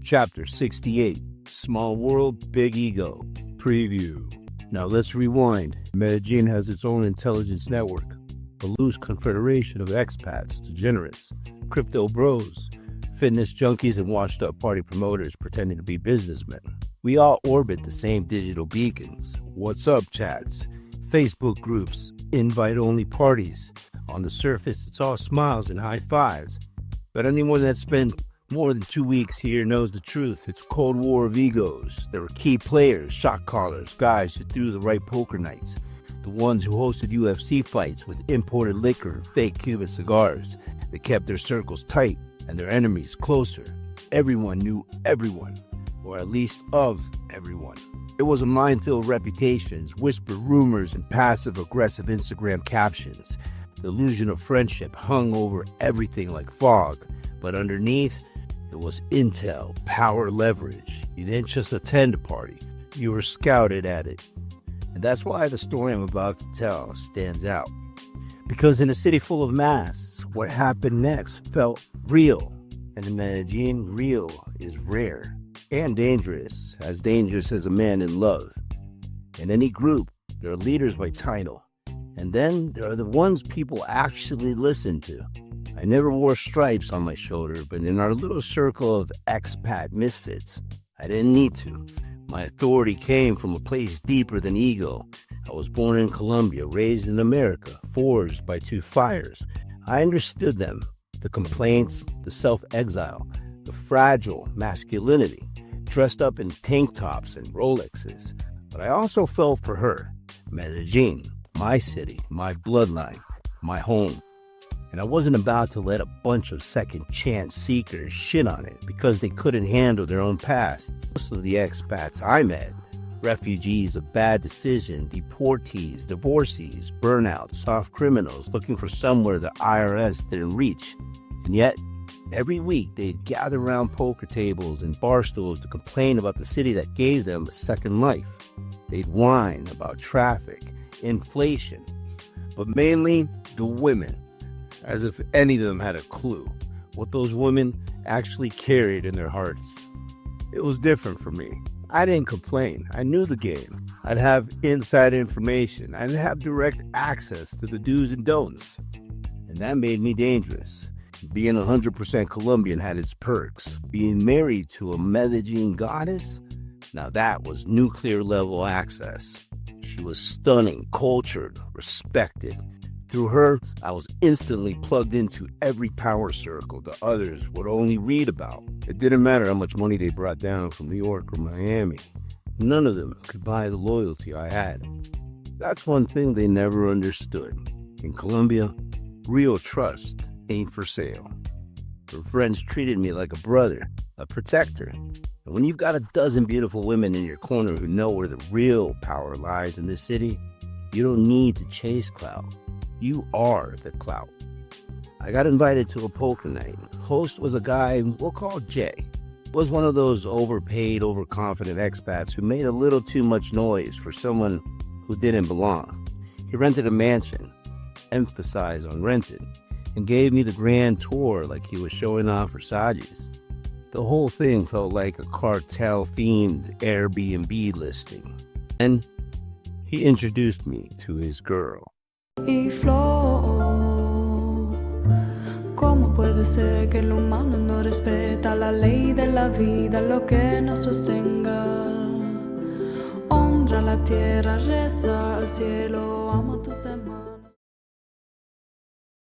Chapter 68, Small World, Big Ego, Preview. Now let's rewind. Medellín has its own intelligence network, a loose confederation of expats, degenerates, crypto bros, fitness junkies, and washed-up party promoters pretending to be businessmen. We all orbit the same digital beacons, what's up chats, Facebook groups, invite-only parties. On the surface, it's all smiles and high fives. But anyone that's spent more than 2 weeks here knows the truth. It's a cold war of egos. There were key players, shot callers, guys who threw the right poker nights, the ones who hosted UFC fights with imported liquor and fake Cuban cigars. They kept their circles tight and their enemies closer. Everyone knew everyone, or at least of everyone. It was a minefield of reputations, whispered rumors, and passive-aggressive Instagram captions. The illusion of friendship hung over everything like fog, but underneath, it was intel, power, leverage. You didn't just attend a party, you were scouted at it. And that's why the story I'm about to tell stands out. Because in a city full of masks, what happened next felt real. And in Medellín, real is rare and dangerous as a man in love. In any group, there are leaders by title. And then there are the ones people actually listen to. I never wore stripes on my shoulder, but in our little circle of expat misfits, I didn't need to. My authority came from a place deeper than ego. I was born in Colombia, raised in America, forged by two fires. I understood them, the complaints, the self-exile, the fragile masculinity, dressed up in tank tops and Rolexes. But I also felt for her, Medellín, my city, my bloodline, my home. And I wasn't about to let a bunch of second-chance seekers shit on it because they couldn't handle their own pasts. Most of the expats I met, refugees of bad decision, deportees, divorcees, burnouts, soft criminals looking for somewhere the IRS didn't reach. And yet, every week they'd gather around poker tables and bar stools to complain about the city that gave them a second life. They'd whine about traffic, inflation, but mainly the women. As if any of them had a clue what those women actually carried in their hearts. It was different for me. I didn't complain. I knew the game. I'd have inside information. I'd have direct access to the do's and don'ts. And that made me dangerous. Being 100% Colombian had its perks. Being married to a Medellín goddess? Now that was nuclear level access. She was stunning, cultured, respected. Through her, I was instantly plugged into every power circle the others would only read about. It didn't matter how much money they brought down from New York or Miami. None of them could buy the loyalty I had. That's one thing they never understood. In Colombia, real trust ain't for sale. Her friends treated me like a brother, a protector. And when you've got a dozen beautiful women in your corner who know where the real power lies in this city, you don't need to chase clout. You are the clout. I got invited to a poker night. Host was a guy we'll call Jay. Was one of those overpaid, overconfident expats who made a little too much noise for someone who didn't belong. He rented a mansion, emphasized on rented, and gave me the grand tour like he was showing off Versace's. The whole thing felt like a cartel-themed Airbnb listing. And he introduced me to his girl. Y flor, ¿cómo puede ser que el humano no respeta la ley de la vida, lo que nos sostenga? Honra la tierra, reza al cielo, ama